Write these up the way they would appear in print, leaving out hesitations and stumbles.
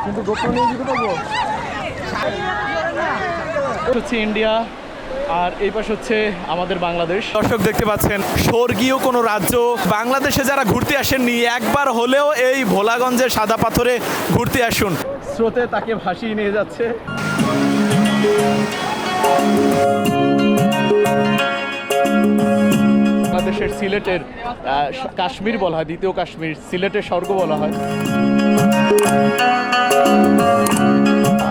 কিন্তু গোপ্রো নিয়ে যেতে পারবো। হচ্ছে ইন্ডিয়া আর এই পাশ হচ্ছে আমাদের বাংলাদেশ। দর্শক দেখতে পাচ্ছেন স্বর্গীয় কোনো রাজ্য। বাংলাদেশে যারা ঘুরতে আসেননি একবার হলেও এই ভোলাগঞ্জের সাদা পাথরে ঘুরতে আসুন। স্রোতে তাকে ভাসিয়ে নিয়ে যাচ্ছে। বাংলাদেশের সিলেটের কাশ্মীর বলা হয়, দ্বিতীয় কাশ্মীর, সিলেটের স্বর্গ বলা হয়।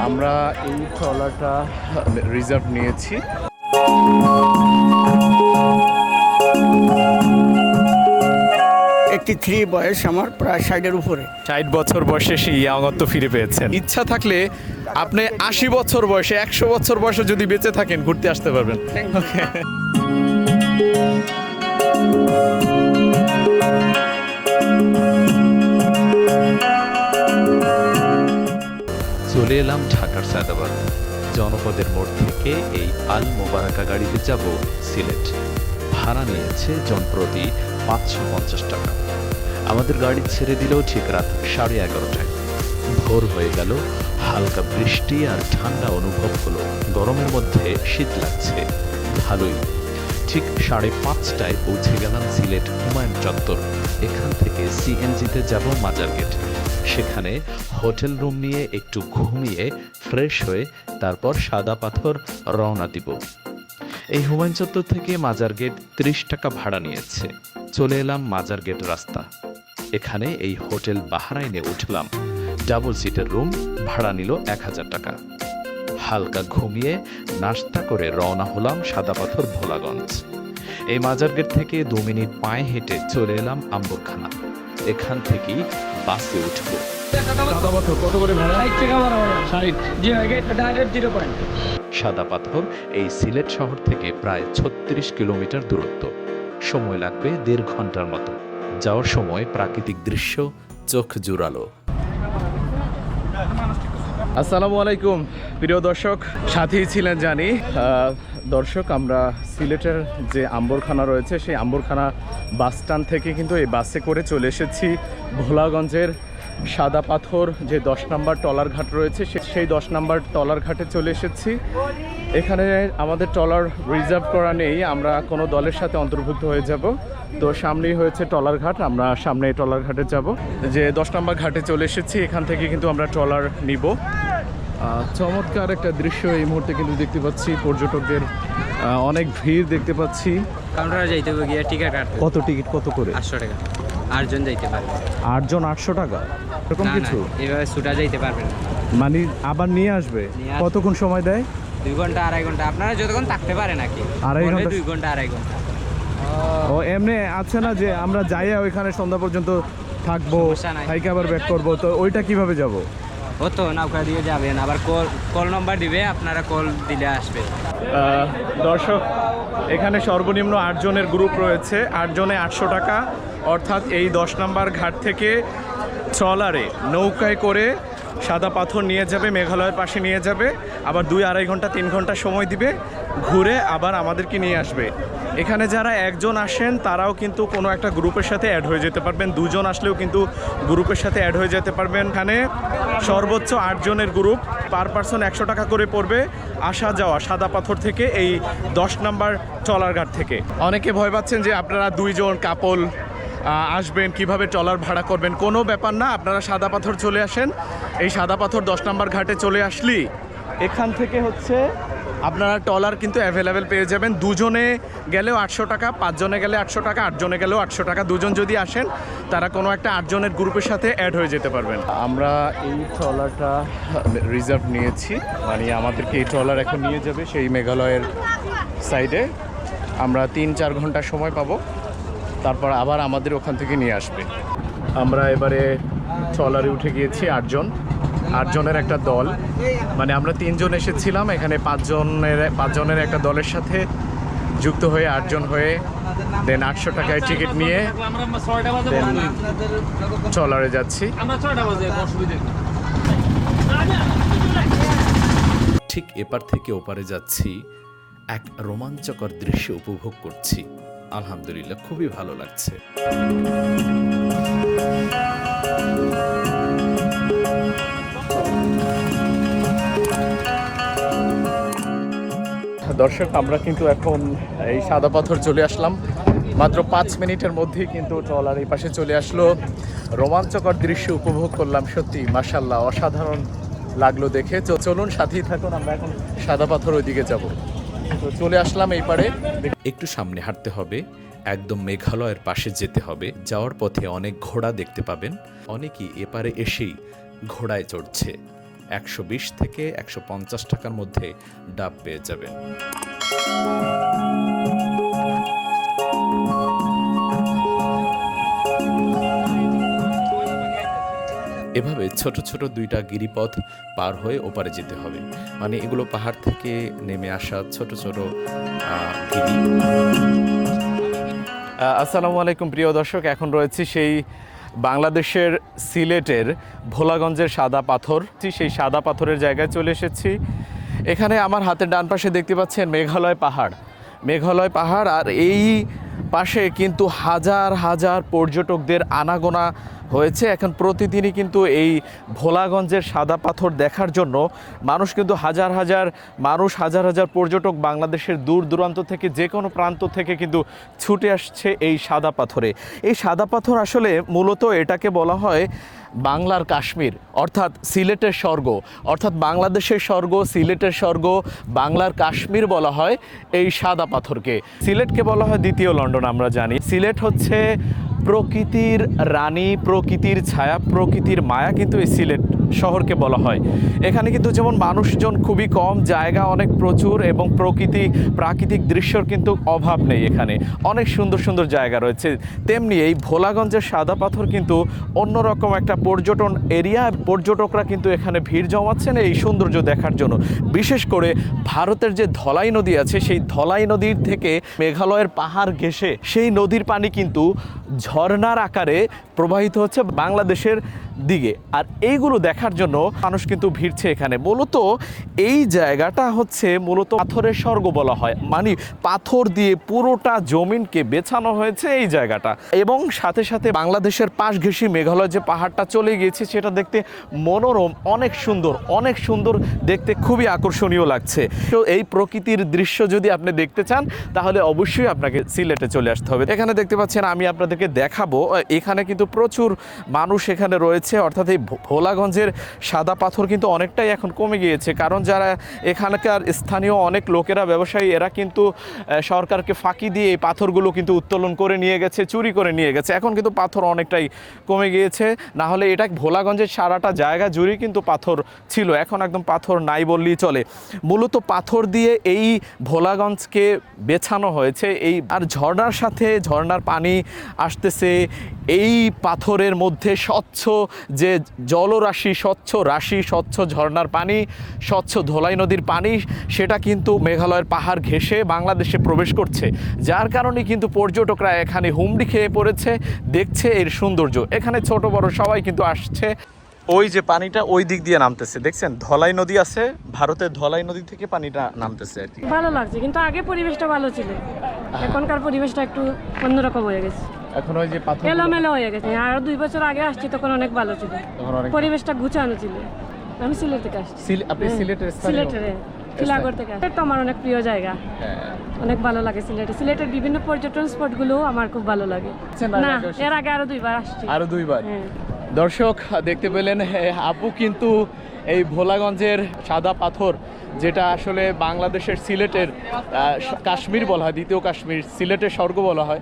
আমরা এই ট্রলারটা রিজার্ভ নিয়েছি। বয়স আমার প্রায় 60-এর উপরে। 60 বছর বয়সে সেই ইয়াংত্ব ফিরে পেয়েছেন। ইচ্ছা থাকলে আপনি 80 বছর বয়সে, 100 বছর বয়সে যদি বেঁচে থাকেন ঘুরতে আসতে পারবেন। চলে এলাম ঢাকার সায়দাবাদ। জনপদের মোড় থেকে এই আল মোবারকা গাড়িতে যাব সিলেট। ভাড়া নিয়েছে জনপ্রতি 550 টাকা। আমাদের গাড়ি ছেড়ে দিল ঠিক রাত 11:30টায়। ভোর হয়ে গেল, হালকা বৃষ্টি আর ঠান্ডা অনুভব হলো। গরমের মধ্যে শীত লাগছে ভালোই। ঠিক 5:30টায় পৌঁছে গেলাম সিলেট হুমায়ুন চত্বর। এখান থেকে সিএনজিতে যাব মাজার গেট। সেখানে হোটেল রুম নিয়ে একটু ঘুমিয়ে ফ্রেশ হয়ে তারপর সাদা পাথর রওনা দিব। এই হুমায়ুন চত্বর থেকে মাজার গেট 30 টাকা ভাড়া নিয়েছে। চলে এলাম মাজার গেট রাস্তা। এখানে এই হোটেল বাহরাইনে উঠলাম। ডাবল সিটের রুম, ভাড়া নিল 1000 টাকা। হালকা ঘুমিয়ে নাস্তা করে রওনা হলাম সাদা পাথর ভোলাগঞ্জ। এই মাজার গেট থেকে 2 মিনিট পায়ে হেঁটে চলে এলাম আম্বরখানা। এখান থেকেই বাসে উঠব। কত করে ভাড়া? 60। সাদা পাথর এই সিলেট শহর থেকে প্রায় 36 কিলোমিটার দূরত্ব। সময় লাগবে 1.5 ঘন্টার মতো। যাওয়ার সময় প্রাকৃতিক দৃশ্য চোখ জুড়ালো। আসসালামু আলাইকুম প্রিয় দর্শক, সাথেই ছিলেন জানি। দর্শক, আমরা সিলেটের যে আম্বরখানা রয়েছে সেই আম্বরখানা বাস স্ট্যান্ড থেকে কিন্তু এই বাসে করে চলে এসেছি ভোলাগঞ্জের সাদা পাথর যে 10 নম্বর ট্রলার ঘাট রয়েছে সেই 10 নম্বর ট্রলার ঘাটে চলে এসেছি। এখানে আমাদের ট্রলার রিজার্ভ করা নেই, আমরা কোনো দলের সাথে অন্তর্ভুক্ত হয়ে যাব। তো সামনেই হয়েছে ট্রলার ঘাট, আমরা সামনে ট্রলার ঘাটে যাব। যে 10 নম্বর ঘাটে চলে এসেছি, এখান থেকে কিন্তু আমরা ট্রলার নিব। চমৎকার একটা দৃশ্য এই মুহূর্তে কিন্তু দেখতে পাচ্ছি। পর্যটকদের অনেক ভিড় দেখতে পাচ্ছি। কাউন্টারে যাইতে হবে গিয়ে টিকিট কাটতে। কত টিকিট কত করে? 800 টাকা। 8 জন যাইতে পারবে। 8 জন 800 টাকা এরকম কিছু? এভাবে ছুটা যাইতে পারবেন না। মানে আবার নিয়ে আসবে? কতক্ষণ সময় দেয়? 2 ঘন্টা 2.5 ঘন্টা। আপনারা যতক্ষণ থাকতে পারেন নাকি? 2.5 ঘন্টা? 2 ঘন্টা 2.5 ঘন্টা। ও এমনি আছে না যে আমরা যাইয়া ওইখানে সন্ধ্যা পর্যন্ত থাকবো, থাইকে আবার ব্যাক করবো, তো ওইটা কিভাবে যাব? ও তো নৌকা দিয়ে যাবেন, আবার কল নাম্বার দিবে, আপনারা কল দিলে আসবে। দর্শক, এখানে সর্বনিম্ন 8 জনের গ্রুপ রয়েছে। 8 জনে 800 টাকা, অর্থাৎ এই 10 নম্বর ঘাট থেকে ট্রলারে নৌকায় করে সাদা পাথর নিয়ে যাবে, মেঘালয়ের পাশে নিয়ে যাবে, আবার 2-2.5 ঘন্টা 3 ঘন্টা সময় দিবে, ঘুরে আবার আমাদেরকে নিয়ে আসবে। এখানে যারা 1 জন আসেন তারাও কিন্তু কোনো একটা গ্রুপের সাথে অ্যাড হয়ে যেতে পারবেন। 2 জন আসলেও কিন্তু গ্রুপের সাথে অ্যাড হয়ে যেতে পারবেন। এখানে সর্বোচ্চ 8 জনের গ্রুপ, পার পারসন 100 টাকা করে পড়বে আসা যাওয়া সাদা পাথর থেকে এই 10 নম্বর ট্রলার ঘাট থেকে। অনেকে ভয় পাচ্ছেন যে আপনারা 2 জন কাপল আসবেন, কিভাবে ট্রলার ভাড়া করবেন। কোনো ব্যাপার না, আপনারা সাদা পাথর চলে আসেন। এই সাদা পাথর 10 নম্বর ঘাটে চলে আসলি এখান থেকে হচ্ছে আপনারা ট্রলার কিন্তু অ্যাভেলেবেল পেয়ে যাবেন। 2 জনে গেলেও 800 টাকা, 5 জনে গেলে 800 টাকা, 8 জনে গেলেও 800 টাকা। 2 জন যদি আসেন তারা কোনো একটা 8 জনের গ্রুপের সাথে অ্যাড হয়ে যেতে পারবেন। আমরা এই ট্রলারটা রিজার্ভ নিয়েছি, মানে আমাদেরকে এই ট্রলার এখন নিয়ে যাবে সেই মেঘালয়ের সাইডে। আমরা 3-4 ঘন্টা সময় পাবো, তারপর আবার আমাদের ওখান থেকে নিয়ে আসবে। আমরা এবারে ট্রলারে উঠে গিয়েছি 8 জন, 8 জনের একটা দল। মানে আমরা 3 জন এসেছিলাম, এখানে 5 জনের একটা দলের সাথে যুক্ত হয়ে 8 জন হয়ে দেন 800 টাকায় টিকিট নিয়ে ট্রলারে যাচ্ছি। ঠিক এপার থেকে ওপারে যাচ্ছি, এক রোমাঞ্চকর দৃশ্য উপভোগ করছি। আলহামদুলিল্লাহ, খুবই ভালো লাগছে। দর্শক আমরা কিন্তু এখন এই সাদা পাথর চলে আসলাম, মাত্র 5 মিনিটের মধ্যেই কিন্তু ট্রলার এই পাশে চলে আসলো। রোমাঞ্চকর দৃশ্য উপভোগ করলাম, সত্যি মাশাআল্লাহ অসাধারণ লাগলো দেখে। তো চলুন সাথেই থাকুন, আমরা এখন সাদা পাথর ওইদিকে যাব। তো চলে আসলাম এই পারে। একটু সামনে হাঁটতে হবে, একদম মেঘালয়ের পাশে যেতে হবে। যাওয়ার পথে অনেক ঘোড়া দেখতে পাবেন। অনেকেই এপারে এসেই ঘোড়ায় চড়ছে। 120 থেকে 150 টাকার মধ্যে ডাব পেয়ে যাবেন। এভাবে ছোট ছোট 2টা গিরিপথ পার হয়ে ওপারে যেতে হবে। মানে এগুলো পাহাড় থেকে নেমে আসা ছোট ছোট গিরি। আসসালামু আলাইকুম প্রিয় দর্শক, এখন রয়েছি সেই বাংলাদেশের সিলেটের ভোলাগঞ্জের সাদা পাথর। সেই সাদা পাথরের জায়গায় চলে এসেছি। এখানে আমার হাতের ডান পাশে দেখতে পাচ্ছেন মেঘালয় পাহাড়, মেঘালয় পাহাড়। আর এই পাশে কিন্তু হাজার হাজার পর্যটকদের আনাগোনা হয়েছে। এখন প্রতিদিনই কিন্তু এই ভোলাগঞ্জের সাদা পাথর দেখার জন্য মানুষ কিন্তু হাজার হাজার পর্যটক বাংলাদেশের দূর দূরান্ত থেকে, যে কোনো প্রান্ত থেকে কিন্তু ছুটে আসছে এই সাদা পাথরে। এই সাদা পাথর আসলে মূলত এটাকে বলা হয় বাংলার কাশ্মীর, অর্থাৎ সিলেটের স্বর্গ, অর্থাৎ বাংলাদেশের স্বর্গ, সিলেটের স্বর্গ, বাংলার কাশ্মীর বলা হয় এই সাদা পাথরকে। সিলেটকে বলা হয় দ্বিতীয় লন্ডন, আমরা জানি। সিলেট হচ্ছে প্রকৃতির রানী, প্রকৃতির ছায়া, প্রকৃতির মায়া কিন্তু এই সিলেট শহরকে বলা হয়। এখানে কিন্তু যেমন মানুষজন খুবই কম, জায়গা অনেক প্রচুর এবং প্রাকৃতিক দৃশ্যর কিন্তু অভাব নেই। এখানে অনেক সুন্দর সুন্দর জায়গা রয়েছে। তেমনি এই ভোলাগঞ্জের সাদা পাথর কিন্তু অন্যরকম একটা পর্যটন এরিয়া। পর্যটকরা কিন্তু এখানে ভিড় জমাচ্ছেন এই সৌন্দর্য দেখার জন্য। বিশেষ করে ভারতের যে ধলাই নদী আছে, সেই ধলাই নদীর থেকে মেঘালয়ের পাহাড় ঘেঁষে সেই নদীর পানি কিন্তু ঝর্ণার আকারে প্রবাহিত হচ্ছে বাংলাদেশের দিকে। আর এইগুলো দেখার জন্য মানুষ কিন্তু ভিড়ছে এখানে। মূলত এই জায়গাটা হচ্ছে মূলত পাথরের স্বর্গ বলা হয়, মানে পাথর দিয়ে পুরোটা জমিনকে বেছানো হয়েছে এই জায়গাটা। এবং সাথে সাথে বাংলাদেশের পাশ ঘেঁষে মেঘালয় যে পাহাড়টা চলে গিয়েছে, সেটা দেখতে মনোরম, অনেক সুন্দর দেখতে, খুবই আকর্ষণীয় লাগছে। তো এই প্রকৃতির দৃশ্য যদি আপনি দেখতে চান তাহলে অবশ্যই আপনাকে সিলেটে চলে আসতে হবে। এখানে দেখতে পাচ্ছেন, আমি আপনাদেরকে দেখাবো, এখানে কিন্তু প্রচুর মানুষ এখানে রয়েছে। অর্থাৎ এই ভোলাগঞ্জের সাদা পাথর কিন্তু অনেকটাই এখন কমে গিয়েছে, কারণ যারা এখানকার স্থানীয় অনেক লোকেরা, ব্যবসায়ী, এরা কিন্তু সরকারকে ফাঁকি দিয়ে এই পাথরগুলো কিন্তু উত্তোলন করে নিয়ে গেছে, চুরি করে নিয়ে গেছে। এখন কিন্তু পাথর অনেকটাই কমে গিয়েছে। না হলে এটা ভোলাগঞ্জের সারাটা জায়গা জুড়ে কিন্তু পাথর ছিল, এখন একদম পাথর নাই বললেই চলে। মূলত পাথর দিয়ে এই ভোলাগঞ্জকে বেছানো হয়েছে। আর ঝর্ণার সাথে ঝর্ণার পানি আসতেছে এই পাথরের মধ্যে, স্বচ্ছ যে জলরাশি, স্বচ্ছ ঝর্ণার পানি, স্বচ্ছ ধলাই নদীর পানি, সেটা কিন্তু মেঘালয়ের পাহাড় ঘেঁষে বাংলাদেশে প্রবেশ করছে। যার কারণে কিন্তু পর্যটকরা এখানে হুমড়ি খেয়ে পড়েছে, দেখছে এর সৌন্দর্য। এখানে ছোট বড় সবাই কিন্তু আসছে। ওই যে পানিটা ওই দিক দিয়ে নামতেছে, দেখছেন ধলাই নদী আছে, ভারতের ধলাই নদী থেকে পানিটা নামতেছে আর কি। ভালো লাগছে, কিন্তু আগে পরিবেশটা ভালো ছিল, এখনকার পরিবেশটা একটু অন্যরকম হয়ে গেছে। এখন ওই যে পাথর এলোমেলো হয়ে গেছে। আর 2 বছর আগে আসছি তখন অনেক ভালো ছিল, পরিবেশটা গুছানো ছিল। আমি সিলেট থেকে আসছি। আপনি সিলেটের সিলেটের টিলাগড় থেকে আসছি। তো আমার অনেক প্রিয় জায়গা, অনেক ভালো লাগে সিলেটে। সিলেটের বিভিন্ন পর্যটন স্পটগুলো আমার খুব ভালো লাগে। না, এর আগে আরো 2 বার আসছি। আরো 2 বার। দর্শক দেখতে পেলেন, আপু কিন্তু এই ভোলাগঞ্জের সাদা পাথর, যেটা আসলে বাংলাদেশের সিলেটের কাশ্মীর বলা হয়, দ্বিতীয় কাশ্মীর, সিলেটের স্বর্গ বলা হয়,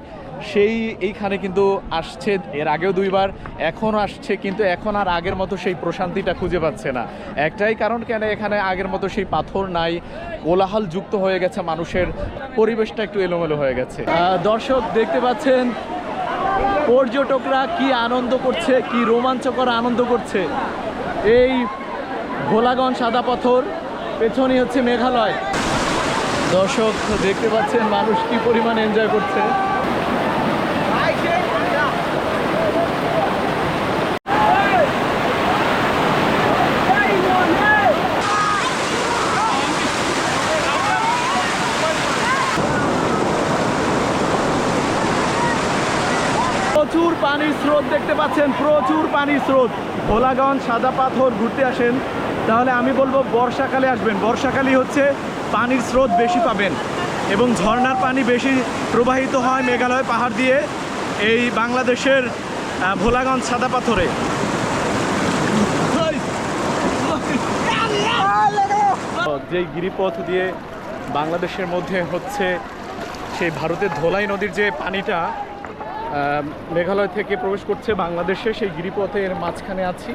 এইখানে কিন্তু আসছে। এর আগেও 2 বার, এখনও আসছে, কিন্তু এখন আর আগের মতো সেই প্রশান্তিটা খুঁজে পাচ্ছে না। একটাই কারণ, কেন এখানে আগের মতো সেই পাথর নাই, কোলাহল যুক্ত হয়ে গেছে, মানুষের পরিবেশটা একটু এলোমেলো হয়ে গেছে। দর্শক দেখতে পাচ্ছেন পর্যটকরা কি আনন্দ করছে, কি রোমাঞ্চকর আনন্দ করছে। এই ভোলাগঞ্জ সাদা পাথর, পেছনই হচ্ছে মেঘালয়। দর্শক দেখতে পাচ্ছেন মানুষ কি পরিমাণ এনজয় করছে। প্রচুর পানির স্রোত স্রোত দেখতে পাচ্ছেন, প্রচুর পানির স্রোত। ভোলাগঞ্জ সাদা পাথর ঘুরতে আসেন তাহলে আমি বলবো বর্ষাকালে আসবেন। বর্ষাকালই হচ্ছে পানির স্রোত বেশি পাবেন এবং ঝর্ণার পানি বেশি প্রবাহিত হয় মেঘালয় পাহাড় দিয়ে এই বাংলাদেশের ভোলাগঞ্জ সাদা পাথরে। যেই গিরিপথ দিয়ে বাংলাদেশের মধ্যে হচ্ছে সেই ভারতের ধলাই নদীর যে পানিটা মেঘালয় থেকে প্রবেশ করছে বাংলাদেশে, সেই গিরিপথের মাঝখানে আছি।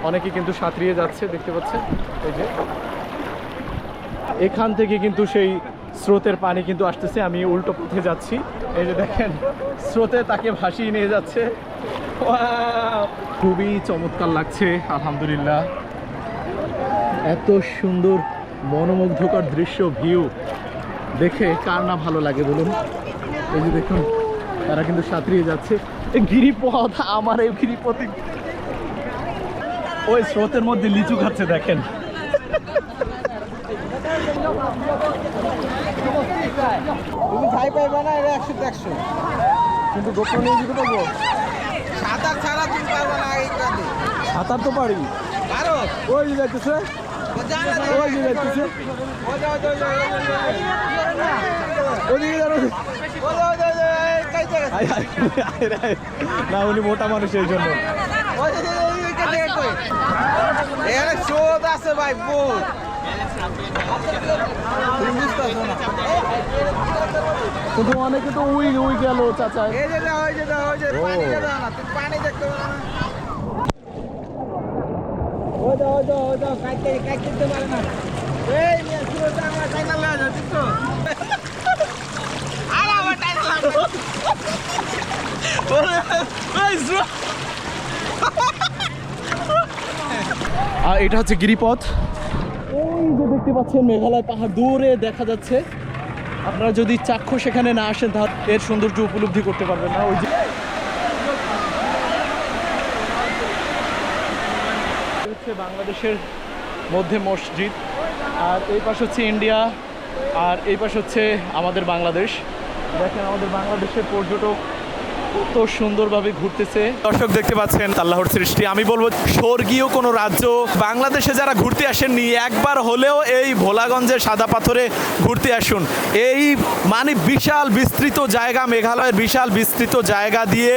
অনেকে কিন্তু সাঁতরিয়ে যাচ্ছে দেখতে পাচ্ছেন। এই যে এখান থেকে কিন্তু সেই স্রোতের পানি কিন্তু আসতেছে। আমি উল্টো পথে যাচ্ছি, এই যে দেখেন স্রোতে তাকে ভাসিয়ে নিয়ে যাচ্ছে। খুবই চমৎকার লাগছে আলহামদুলিল্লাহ। এত সুন্দর মনোমুগ্ধকর দৃশ্য, ভিউ দেখে কার না ভালো লাগে বলুন। এই যে দেখুন তারা কিন্তু সাঁতরিয়ে যাচ্ছে। এই গিরিপথ, আমার এই গিরিপথে ওই স্রোতের মধ্যে লিচু খাচ্ছে দেখেন। তুমি ছাই পাইবা না, এটা 100-100 কিন্তু গোপন নিয়ে যেতে পারবো। সাঁতার ছাড়া তুমি পারবা না। সাঁতার তো পারি। পারো? ওই যে যাইতেছে, ওই যে যাইতেছে, ওদিকে যাবো। না উনি মোটা মানুষ এই জন্য। এখানে স্রোত আছে ভাই, বহুত। কিন্তু অনেকে তো উই উই গেল চাচা। এই যে দাও, ওই যে দাও, ওই যে পানি দাও না, তুমি পানি দেখতে পারো না। ওই দাও, ওই দাও, ওই দাও, কাটতে পারে না। এই নিয়ে স্রোত আমার টাইনা লাগা যাচ্ছে তো। আর আমার টাইনা লাগা। আর এটা হচ্ছে গিরিপথ। ওই যে দেখতে পাচ্ছেন মেঘালয় পাহাড় দূরে দেখা যাচ্ছে। আপনারা যদি চাক্ষুষ সেখানে না আসেন তাহলে এর সৌন্দর্য উপলব্ধি করতে পারবেন না। ওই যে হচ্ছে বাংলাদেশের মধ্যে মসজিদ, আর এই পাশে হচ্ছে ইন্ডিয়া, আর এই পাশে হচ্ছে আমাদের বাংলাদেশ। দেখেন আমাদের বাংলাদেশের পর্যটক কত সুন্দরভাবে ঘুরতেছে। দর্শক দেখতে পাচ্ছেন আল্লাহর সৃষ্টি। আমি বলবো স্বর্গীয় কোনো রাজ্য। বাংলাদেশে যারা ঘুরতে আসেননি একবার হলেও এই ভোলাগঞ্জের সাদা পাথরে ঘুরতে আসুন। এই মানে বিশাল বিস্তৃত জায়গা, মেঘালয়ের বিশাল বিস্তৃত জায়গা দিয়ে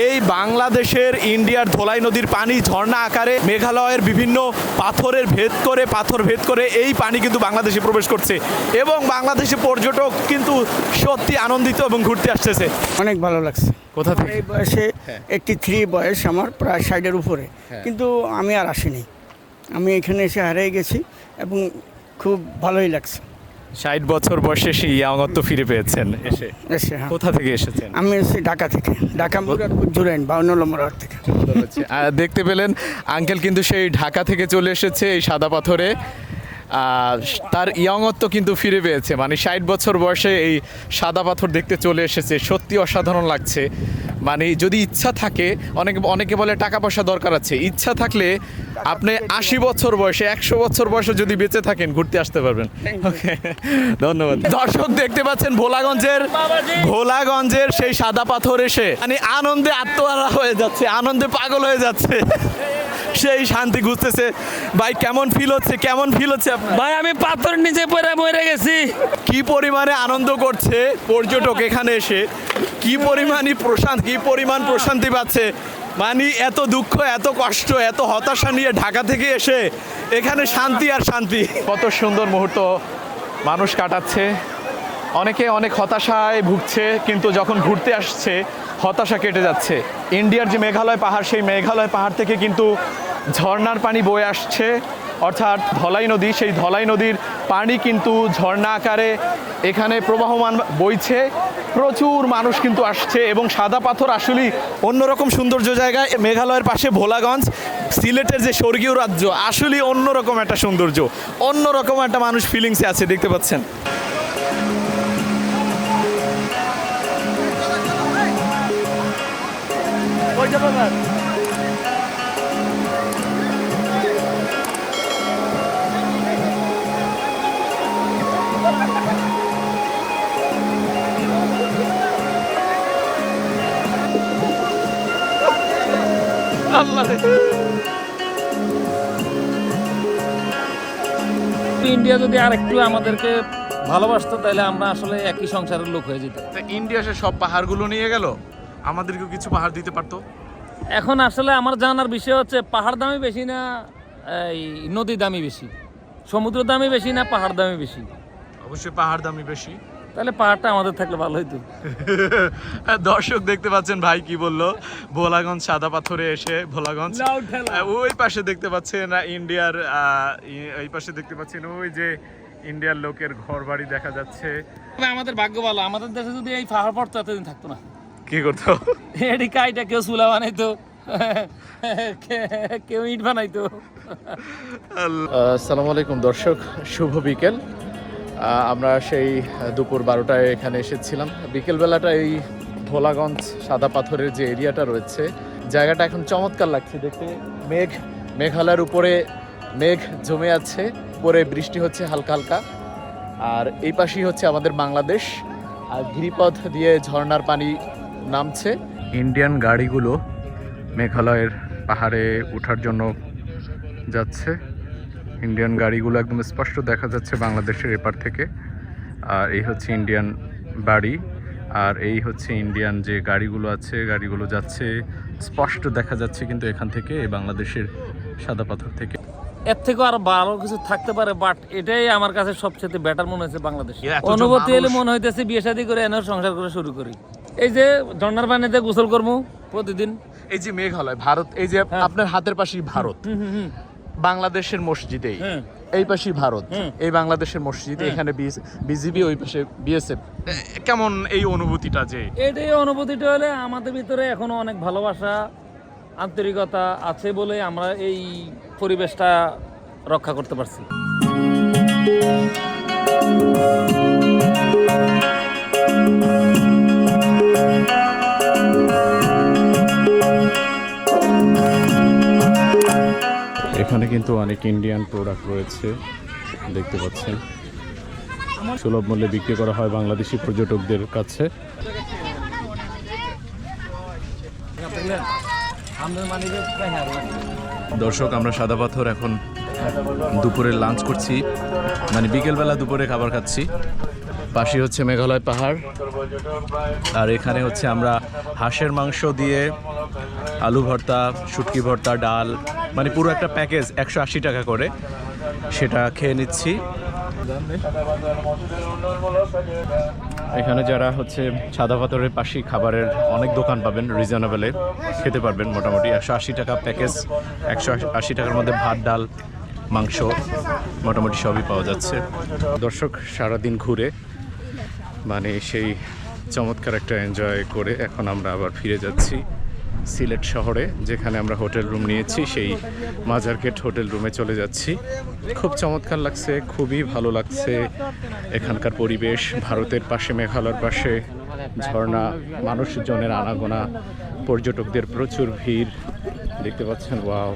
এই বাংলাদেশের ইন্ডিয়ার ধলাই নদীর পানি ঝর্ণা আকারে মেঘালয়ের বিভিন্ন পাথরের পাথর ভেদ করে এই পানি কিন্তু বাংলাদেশে প্রবেশ করছে এবং বাংলাদেশে পর্যটক কিন্তু সত্যি আনন্দিত এবং ঘুরতে আসতেছে। অনেক ভালো লাগছে। কোথা থেকে? এই বয়সে 83 বয়স আমার, প্রায় 60-এর উপরে। কিন্তু আমি আর আসিনি, আমি এখানে এসে হারিয়ে গেছি এবং খুব ভালোই লাগছে। 60 বছর বয়সে সেই ইয়াংত্ব ফিরে পেয়েছেন এসে। হ্যাঁ। কোথা থেকে এসেছেন? আমি এসেছি ঢাকা থেকে, ঢাকা মুরাদপুর জুরাইন 52 নম্বর ওয়ার্ড থেকে। দেখতে পেলেন আঙ্কেল কিন্তু সেই ঢাকা থেকে চলে এসেছে এই সাদা পাথরে। তার ইয়ংত্ব কিন্তু ফিরে পেয়েছে, মানে 60 বছর বয়সে এই সাদা পাথর দেখতে চলে এসেছে। সত্যি অসাধারণ লাগছে। মানে যদি ইচ্ছা থাকে, অনেকে বলে টাকা পয়সা দরকার আছে, ইচ্ছা থাকলে আপনি 80 বছর বয়সে 100 বছর বয়সে যদি বেঁচে থাকেন ঘুরতে আসতে পারবেন। ওকে, ধন্যবাদ। দর্শক দেখতে পাচ্ছেন ভোলাগঞ্জের সেই সাদা পাথর এসে মানে আনন্দে আত্মহারা হয়ে যাচ্ছে, আনন্দে পাগল হয়ে যাচ্ছে, সেই শান্তি ঘুরতেছে। ভাই কেমন ফিল হচ্ছে আপনার? ভাই আমি পাথর নিচে পড়ে মরে গেছি। কি পরিমাণে আনন্দ করছে পর্যটক এখানে এসে, কি পরিমাণ প্রশান্তি পাচ্ছে। মানে এত দুঃখ, এত কষ্ট, এত হতাশা নিয়ে ঢাকা থেকে এসে এখানে শান্তি আর শান্তি। কত সুন্দর মুহূর্ত মানুষ কাটাচ্ছে। অনেকে অনেক হতাশায় ভুগছে, কিন্তু যখন ঘুরতে আসছে হতাশা কেটে যাচ্ছে। ইন্ডিয়ার যে মেঘালয় পাহাড়, সেই মেঘালয় পাহাড় থেকে কিন্তু ঝর্ণার পানি বয়ে আসছে, অর্থাৎ ধলাই নদী। সেই ধলাই নদীর পানি কিন্তু ঝর্ণা আকারে এখানে প্রবাহমান বইছে। প্রচুর মানুষ কিন্তু আসছে এবং সাদা পাথর আসলেই অন্যরকম সৌন্দর্য জায়গা। মেঘালয়ের পাশে ভোলাগঞ্জ, সিলেটের যে স্বর্গীয় রাজ্য, আসলেই অন্যরকম একটা সৌন্দর্য, অন্যরকম একটা মানুষ ফিলিংসে আছে, দেখতে পাচ্ছেন। ইন্ডিয়া যদি আর একটু আমাদেরকে ভালোবাসতো তাহলে আমরা আসলে একই সংসারের লোক হয়ে যেতাম। তা ইন্ডিয়া সে সব পাহাড়গুলো নিয়ে গেল, আমাদেরকেও কিছু পাহাড় দিতে পারতো। এখন আসলে আমার জানার বিষয় হচ্ছে পাহাড় দামি বেশি না এই নদী দামি বেশি, সমুদ্র দামি বেশি না পাহাড় দামি বেশি? অবশ্যই পাহাড় দামি বেশি। তাহলে পাহাড়টা আমাদের থাকলে ভালো হইতো। দর্শক দেখতে পাচ্ছেন ভাই কি বললো, ভোলাগঞ্জ সাদা পাথরে এসে ভোলাগঞ্জ ওই পাশে দেখতে পাচ্ছেন ইন্ডিয়ার এই পাশে দেখতে পাচ্ছেন ওই যে ইন্ডিয়ার লোকের ঘর বাড়ি দেখা যাচ্ছে। তবে আমাদের ভাগ্য ভালো, আমাদের দেশে যদি এই পাহাড় পড়তো এতদিন থাকতো না। কি করতো? এটি কাইটা কেউ চুলা বানাইতো, কেউ ইট বানাইতো। আসসালামু আলাইকুম দর্শক, শুভ বিকেল। আমরা সেই দুপুর 12টায় এখানে এসেছিলাম। বিকেলবেলাটা এই ভোলাগঞ্জ সাদা পাথরের যে এরিয়াটা রয়েছে, জায়গাটা এখন চমৎকার লাগছে দেখতে। মেঘালয়ের উপরে মেঘ জমে আছে, উপরে বৃষ্টি হচ্ছে হালকা হালকা, আর এই পাশেই হচ্ছে আমাদের বাংলাদেশ, আর গিরিপথ দিয়ে ঝর্ণার পানি নামছে। ইন্ডিয়ান গাড়িগুলো মেঘালয়ের পাহাড়ে ওঠার জন্য যাচ্ছে। ইন্ডিয়ান গাড়িগুলো একদম স্পষ্ট দেখা যাচ্ছে বাংলাদেশের এপার থেকে। আর এই হচ্ছে ইন্ডিয়ান বাড়ি, আর এই হচ্ছে ইন্ডিয়ান যে গাড়িগুলো আছে, গাড়িগুলো যাচ্ছে স্পষ্ট দেখা যাচ্ছে কিন্তু এখান থেকে, এই বাংলাদেশের সাদা পাথর থেকে। এর থেকেও আরো ভালো কিছু থাকতে পারে, বাট এটাই আমার কাছে সবচেয়ে বেটার মনে হয়েছে বাংলাদেশ। এতজন অনুভূতি হলে মানুষ। মনে হইতেছে বিয়ে শাদী করে এনে সংসার করে শুরু করি। এই যে ঝর্ণার পানিতে গোসল করবো প্রতিদিন। এই যে মেঘালয় ভারত, এই যে হ্যাঁ। আপনার হাতের পাশেই ভারত, বাংলাদেশের মসজিদেই হুম। এই পাশেই ভারত, হুম। এই বাংলাদেশের মসজিদে এখানে বিজিবি, ওই পাশে বিএসএফ। কেমন এই অনুভূতিটা? যে এটাই অনুভূতিটা হলে আমাদের ভিতরে এখনো অনেক ভালোবাসা আন্তরিকতা আছে বলে আমরা এই পরিবেশটা রক্ষা করতে পারছি। এখানে কিন্তু অনেক ইন্ডিয়ান প্রোডাক্ট রয়েছে, দেখতে পাচ্ছেন। সুলভ মূল্যে বিক্রি করা হয় বাংলাদেশি পর্যটকদের কাছে। দর্শক, আমরা সাদা পাথর এখন দুপুরে লাঞ্চ করছি, মানে বিকেলবেলা দুপুরে খাবার খাচ্ছি। পাশে হচ্ছে মেঘালয় পাহাড়, আর এখানে হচ্ছে আমরা হাঁসের মাংস দিয়ে আলু ভর্তা, শুটকি ভর্তা, ডাল, মানে পুরো একটা প্যাকেজ 180 টাকা করে, সেটা খেয়ে নিচ্ছি। এখানে যারা হচ্ছে সাদা পাথরের পাশেই খাবারের অনেক দোকান পাবেন, রিজনেবলে খেতে পারবেন। মোটামুটি 180 টাকা প্যাকেজ, 180 টাকার মধ্যে ভাত, ডাল, মাংস মোটামুটি সবই পাওয়া যাচ্ছে। দর্শক, সারাদিন ঘুরে মানে সেই চমৎকার একটা এনজয় করে এখন আমরা আবার ফিরে যাচ্ছি সিলেট শহরে, যেখানে আমরা হোটেল রুম নিয়েছি। সেই মাজারগেট হোটেল রুমে চলে যাচ্ছি। খুব চমৎকার লাগছে, খুবই ভালো লাগছে এখানকার পরিবেশ। ভারতের পাশে, মেঘালয়ের পাশে ঝর্ণা, মানুষজনের আনাগোনা, পর্যটকদের প্রচুর ভিড়, দেখতে পাচ্ছেন। ওয়াও,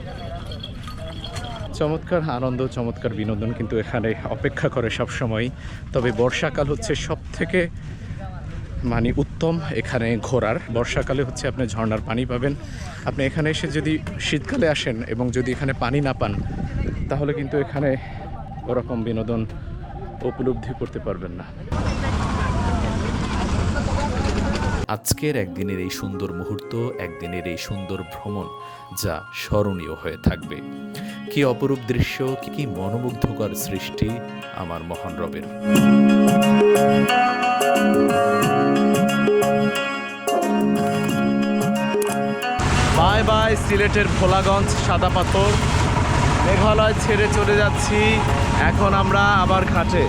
চমৎকার আনন্দ, চমৎকার বিনোদন কিন্তু এখানে অপেক্ষা করে সব সময়। তবে বর্ষাকাল হচ্ছে সব থেকে মানে উত্তম এখানে ঘোরার। বর্ষাকালে হচ্ছে আপনি ঝর্ণার পানি পাবেন। আপনি এখানে এসে যদি শীতকালে আসেন এবং যদি এখানে পানি না পান, তাহলে কিন্তু এখানে ওরকম বিনোদন উপলব্ধি করতে পারবেন না। আজকের একদিনের এই সুন্দর মুহূর্ত, একদিনের এই সুন্দর ভ্রমণ যা স্মরণীয় হয়ে থাকবে। কি অপরূপ দৃশ্য, কি মনোমুগ্ধকর সৃষ্টি আমার মহান রবের। বাই বাই সিলেটের ভোলাগঞ্জ সাদা পাথর। মেঘালয় ছেড়ে চলে যাচ্ছি এখন আমরা আবার ঘাটে।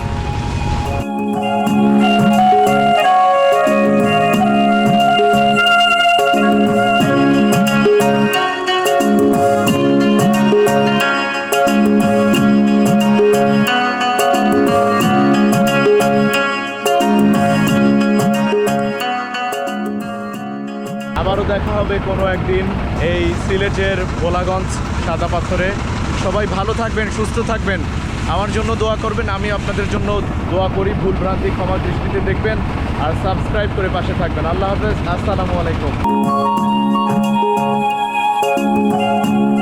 আবারও দেখা হবে কোনো একদিন এই সিলেটের ভোলাগঞ্জ সাদা পাথরে। সবাই ভালো থাকবেন, সুস্থ থাকবেন, আমার জন্য দোয়া করবেন, আমি আপনাদের জন্য দোয়া করি। ভুল ভ্রান্তি ক্ষমা দৃষ্টিতে দেখবেন, আর সাবস্ক্রাইব করে পাশে থাকবেন। আল্লাহ হাফেজ, আসসালামু আলাইকুম। ধন্যবাদ।